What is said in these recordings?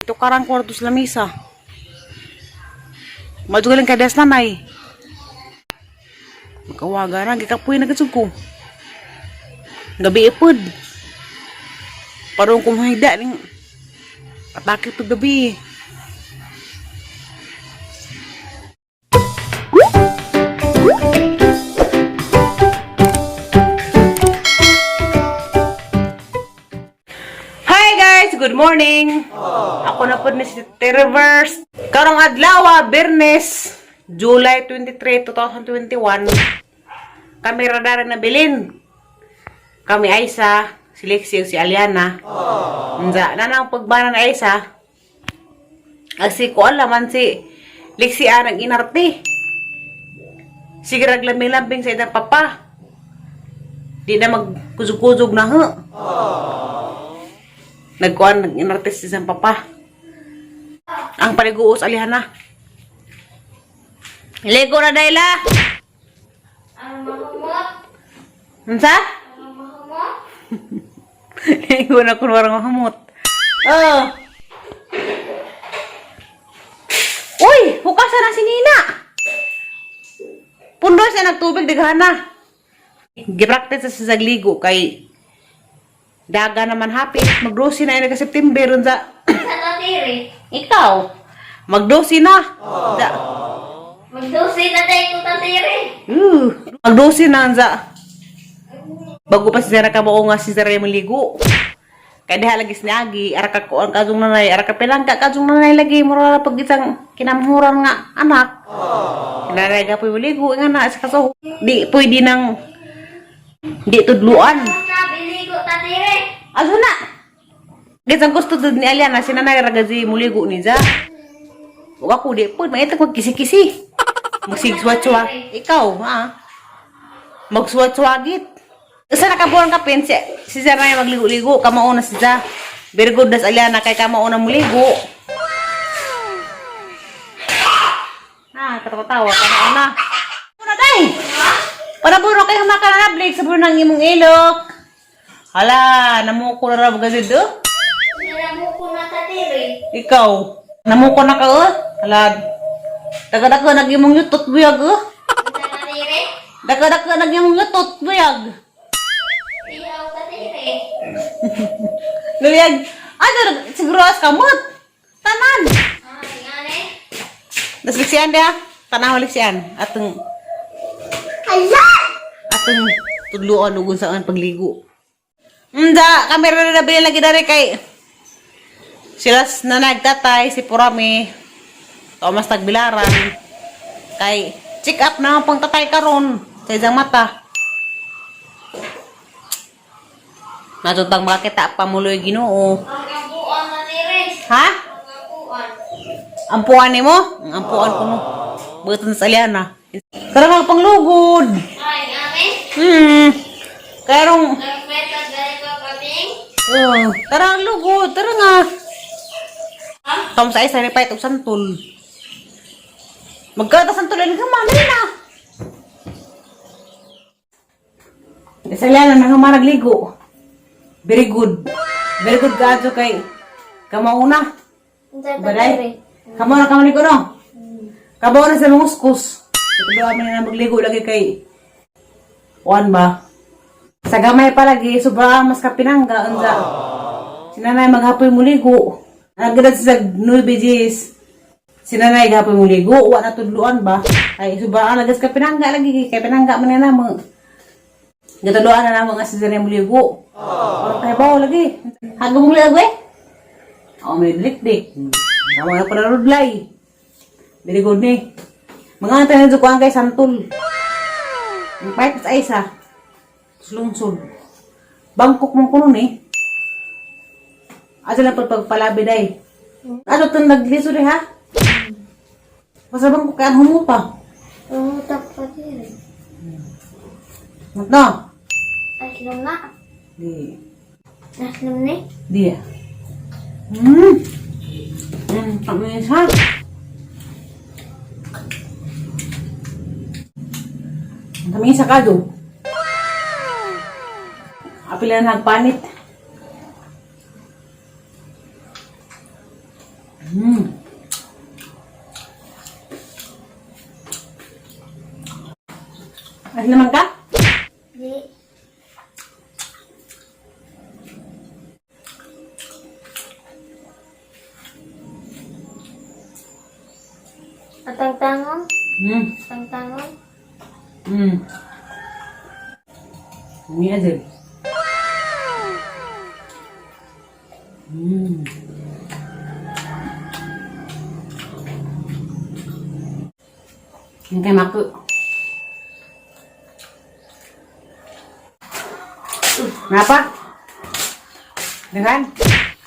Ito karang kwarto sa lamisa. Madugaling kadas nanay. Makawaga na, gikapoy na kasug ko. Gabi ipod. Parang kumahigda ning atake pag gabi. Good morning. Ako na po ni si Reverse. Karong adlaw, Bernes, July 23, 2021. Kami radar na bilin. Kami Aisa, si Lexi, si Aliana. Nza, nanang pagbana na Aisa. Kasi ko alaman si Lexi anang inarte. Sige raglambing-lambing sa idang papa. Di na magkuzog-kuzog na ho. Nagkuhan, nag-inartis si papa. Ang paliguos, Aliana. Lego na, Dayla. Ang mahumot. Nansa? Ang mahumot. Lego na kung warang mahamot. Oh. Uy, hukasan na si Nina. Pundo siya nagtubig, dighana. Gipractice sa sagligo kay daga naman hapit. Magdosi na yun September. Sa tatiri. Ikaw, magdosi na. Magdusi na tayo ko tatiri. Magdosi na za. Bago pa si Zara ka mao nga si Zara yung maligo. Kaya diha lagi sinagi, ara ka ko ang kazong nanay, ara ka pilangka kazong nanay lagi mura pag isang kinamhuran nga anak. Kinarega po yung maligo nga na sa kaso. Di pwede nang di tudluan. Nabili ko tatiri. Aso na. Gisang gusto doon ni Aliana, sinanay ragazi muligo ni za. Huwag ako di po, may itag magkisi-kisi. Magsigswat-swag. Ikaw, ha? Magswat-swagit. Isa nakabuhan ka pin, si Zara na magligo-ligo, kamauna si Zara. Very good das Aliana, kay kamauna muligo. Katawa-tawa, kamauna. Muna day! Panaburo kayo makan na blake sa buno ng imong ilok. Hala, namuko na raw gazid do? Namuko na tatiri. Ikaw, namuko na ka Hala, daga-daga nag-imong yutot buyag Sa tatiri. Daga-daga nag-imong yutot buyag. Iyaw tatiri. Luyag, ano, siguro as kamot. Tanan. Ngani? Nasliksian dia, tanah liksian. Atong tudluan ugun saan pagligo. Hindi, kamera na bilhin lagi dari kay sila na nagtatay, si Purami, Thomas Tagbilaran, kay check up na ang pangtatay karon sa isang mata. Natutang bakit pamuloy Ginoo. Ang kabuan tatiri. Ha? Ang kabuan. Ampuan ni mo? Ang ampuan ko no. Buton sa Aliana. Karang panglugod. Ay, ngani? Karong Nagpeta dahil ka pating? tarang lugod, tara nga. Ha? Tom sa isa ni pait og santol. Magkata santol ni mama na. Desaliana na nga marag ligo. Very good. Very good gadyo kay kamauna. Sa Baday. Kamauna kamani ko no. Kamauna sa muskus. Ito ba kami na magligo lagi kay Juan ba? Sa gamay pa lagi, sobrang mas kapinangga. Unsa? Sinanay maghapoy muligo. Nagdad sa 9 Gs. Sinanay gapoy muligo. Wa na tudluan ba? Ay, sobrang nagas kapinangga lagi. Kay pinangga man na mo. Gatuluan na namo nga sa sinanay muligo. Or kay bawo lagi. Hagom mo lagi. May dik-dik. Tama na pala rudlay. Very good ni. Mga tanan sa kuang kay santol. Ang pahit sa isa. Lungsod. Bangkok mong kuno ni. Asa lang pagpalabi day. Ano itong nagliso rin ha? Basta bangkok kaya humupa. Umutak tatiri. Matno? Aslom na. Di. Aslom ni? Di. Tamis ha? Tamis ka do. Apila na nagpanit. Ano naman ka? Di. Atang-tangon? Atang-tangon? Ini aja. Ini kayak maku. Kenapa? Dengan?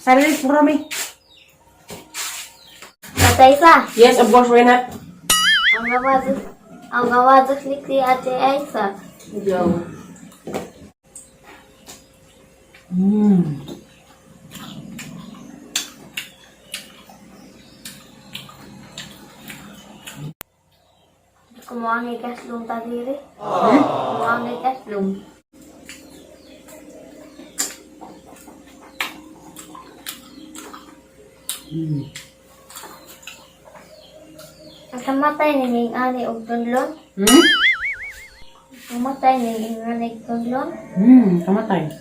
Sarili puro mi. Ate Aisa, Yes, of course, why not? ang gawazos ni si Ate Aisa. Yo. Kumuha ng kaslong tadiri. Kumuha ng kaslong. Ang kamatay ni Ning Ani og tunlon. Kamatay ni Ning Ani og tunlon. Kamatay.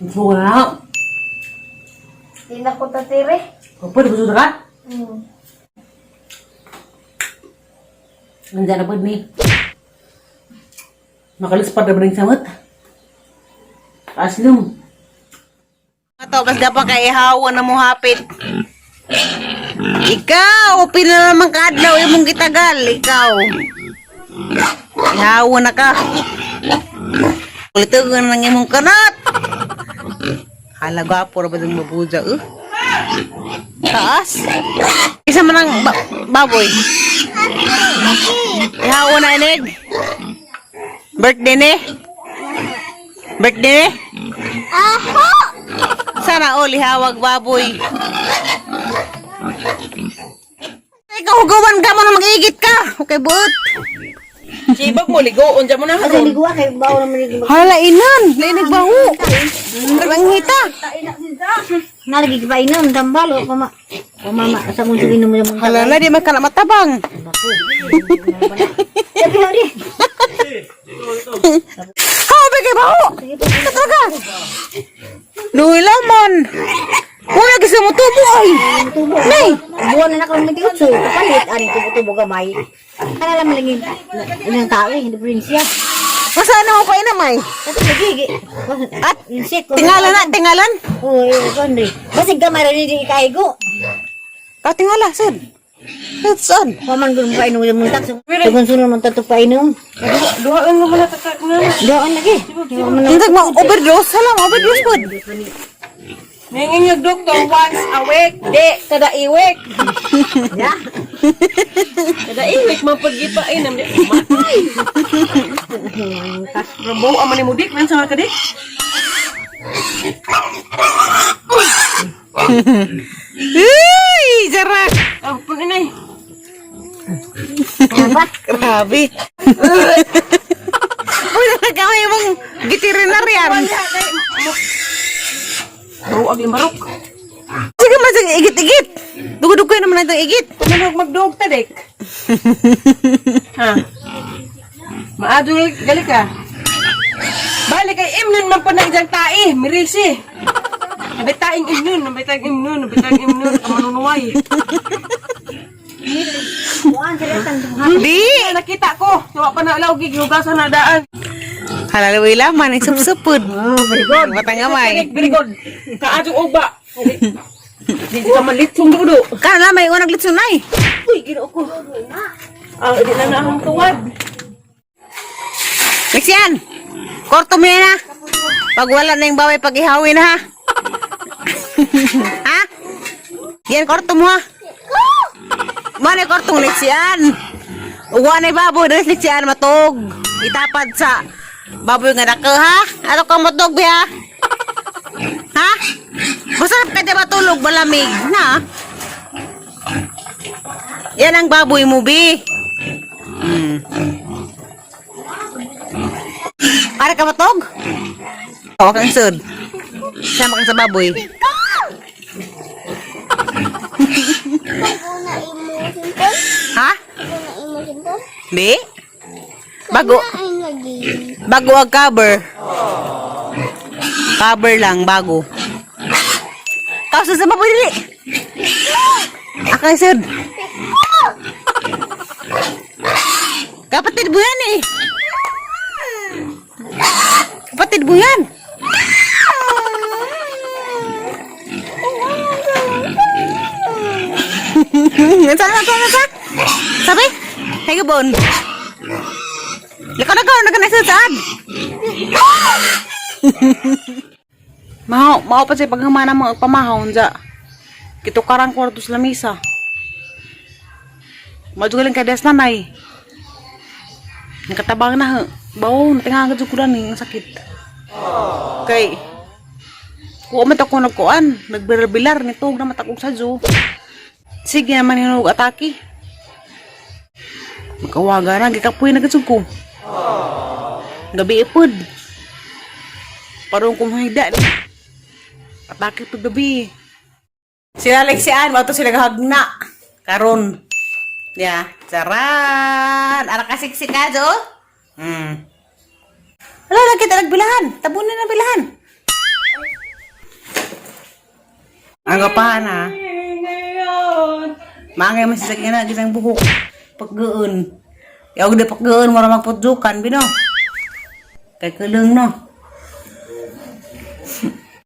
Suka na. Di na ko tatiri. Pwede ba suka ka? Hmm. Nandiyan na po ni. Makalispad na ba ng samot? Aslum. Ito, mas dapat kay ihawa na mo hapit. Ikaw, pina naman kaadlaw imong gitagal. Ikaw. Ihawa na ka. Kulito ng imong kanat. Hala, gwapo na ba itong mabuja, Taas. Isa man ang baboy. Ihawa na inig. Birthday ni? Birthday ni? Aho! Sana all ihawag baboy. Ikaw hugawan ka mo na mag-igit ka. Okay, buot. Sibag mo, ligoon dyan mo na haron. Liguwa kay bawo naman ni. Hala, inan. Lainig baho. Karbanghita. Nalagi pa inom dambalo mama. Mama sa mo inom mo mo. Hala, di man ka na matabang. Habi kay baho. Kataga. Luwi lamon. Wala kasi mo tubo ay. Nay. Buwan na nakang nag-utso. Kapalit ani tubo gamay. Kana lang lagi ng tao hindi prinsya. Masana mo pa inamay? Kasi nagigi. At insect. Tingalan na, tingalan. Oh, kundi. Basig gamay rin di kaigo. Tingala, sud. Sud. Paman gud mo kainom mo tak. Tugon sunod mo tatu painom. Duhaan mo wala kakak na. Doon lagi. Hindi mo overdose. Salam, overdose po. Nanging yung doktor once a week. Di, kada iwek. Ya. Kada iwek, mapag-ipain. Matay. Rabaw, aman ni mudik. Nansa ka di? Uy, jarak. Oh, pag-inay. Grabe. Uy, nakakaway mong gitirinary yan. Bau agi marok. Sige man sige igit-igit. Dugod-dugoy naman itong igit. Tumanog magdog ta dek. Ha. Maadul gali ka. Balik kay imnon man pa nagjang tae, mirisi. Nabitaing imnon, nabitaing imnon, nabitaing imnon kamanunuway. Di, nakita ko. Wa pa na alaw gigugasan na daan. Halalawi laman, isup-supud. Oh, very good. Matangamay. Very good. Kaadyo uba. Di ka malitsong dudo. Kana may unang litsong nay. Uy, ginoo ko. Di na na akong tuwad. Mixian, korto mo yan ha. Pag wala na yung baway pag-ihawin ha. Ha? Yan, korto mo ha. Mana kortong liksian. Uwa na yung baboy, dalas liksian matog. Itapad sa baboy nga naka ha? Ano kang matog ha? Ha? Masarap ka diba tulog malamig na? Yan ang baboy mo bi. Para ka matog? O kang sud. Sama ka sa baboy. Di? Bago. Bago ang cover. Cover lang, bago. Tapos sa baboy dili. Akay sir. Kapatid mo yan eh. Kapatid mo yan. Saan? Sabi? Hey, gabon. Lakaw na saan? Mao pa siya paghamana mo pamahon dya. Kito karang kwarto sa lamisa. Madugaling ka des nanay. Ang katabang na, bawo, natingagad sa kudan ang sakit. Kay, kuha man ako nagkuan, nagbilar-bilar, nitog na matakog sa zoo. Sige naman yung atake. Makawaga na, gikapoy na gatsog ko. Gabi ipod. Parang kumahida. Atake po gabi. Sila Lexian, wato sila gahagna. Karon. Ya, charan. Ara kasiksi ka, Jo? Wala na kita nagbilahan. Tabunin na bilahan. Ang gapahan, ha? Mangay mo sa sakyan na, gisang buhok. Paggaan. Yaw di paggaan, mara magputjukan, bino. Kay kulong, no?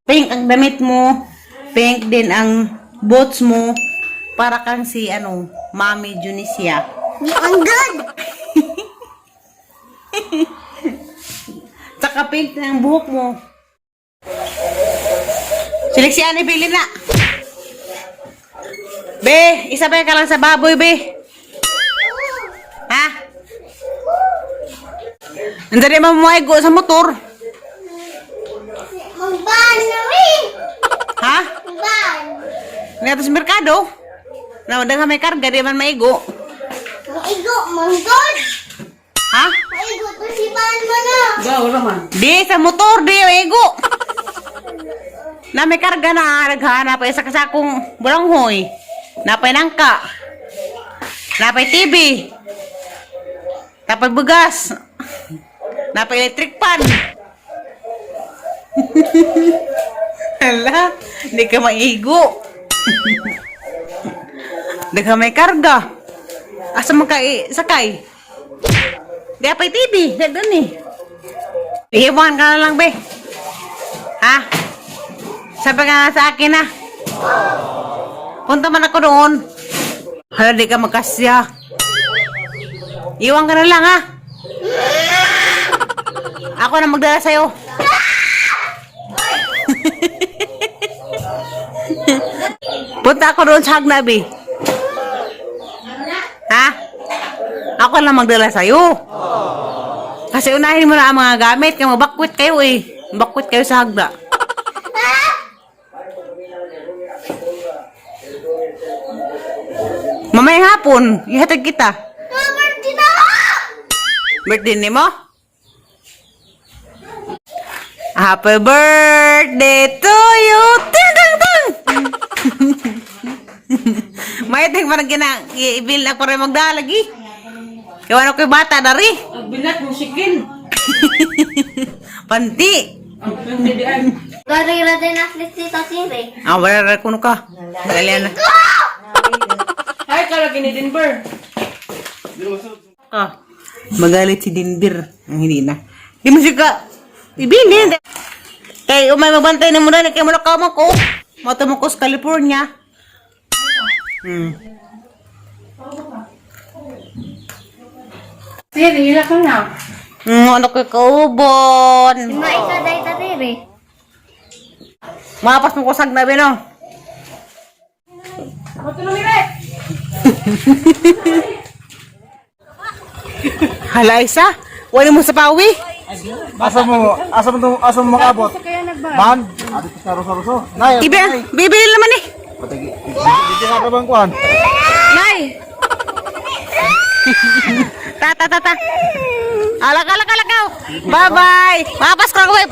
Pink ang damit mo. Pink din ang boots mo. Para kang si, Mami Junicia. Ang good! Tsaka pink na ang buhok mo. Seleksiyan, ipili na. Be, isabay ka lang sa baboy, be. Ha? Nandiyan naman maigo sa motor. Magban na rin! Ha? Magban! Ngayon sa merkado. Nawadang may karga, di man maigo. Maigo, manggod! Ha? Maigo to si Ban mo na! Gaw naman. Di, sa motor, di, maigo. Na may karga na, naghanap, isa kasakong bulanghoy. Napay nangka. Napay TV. Napay bugas. Napay electric pan. Hala, hindi ka maigo. Hindi ka may karga. Asa man ka sakay? Di apay TV. Di doon eh. Iiwan ka na lang, be. Ha? Sabi ka nga sa akin, ha? Punta man ako doon. Hala, di ka magkasya. Iwan ka na lang, ha? Ako na magdala sa'yo. Punta ako doon sa Hagnabi. Ha? Ako na magdala sa'yo. Kasi unahin mo na ang mga gamit. Kaya mabakwit kayo eh. Mabakwit kayo sa Hagda. Mamayang hapon, ihatag kita. Birthday na! Birthday ni mo? Happy birthday to you! Ting tang tang! May ting parang ibil na ko rin magdalagi. Iwan ako yung bata dari. Bilat mo sikin. Panti. Gari din na Tita Siri. Wala rin kuno ka. Dalian na. Ay, kalagi ni Denver. Magalit si Dinbir. Ang hindi na. Di mo siya ka. Ibilin. Kaya umay mabantay na muna. Kaya muna kama ko. Mata mo ko sa California. Siri, ila ka na. Ano kay kaubon. Maika day ta Siri. Mapas mo ko sa Hagnabi, no? Ako tulong iret. Hala, isa. Wala mo sa pawi. Asa mo makabot? Man, adi sa ruso. Nay, Bibili naman eh. patagi. Di nga bang kuan? Nay. Ta. Alak. Bye-bye. Mapas ko, web.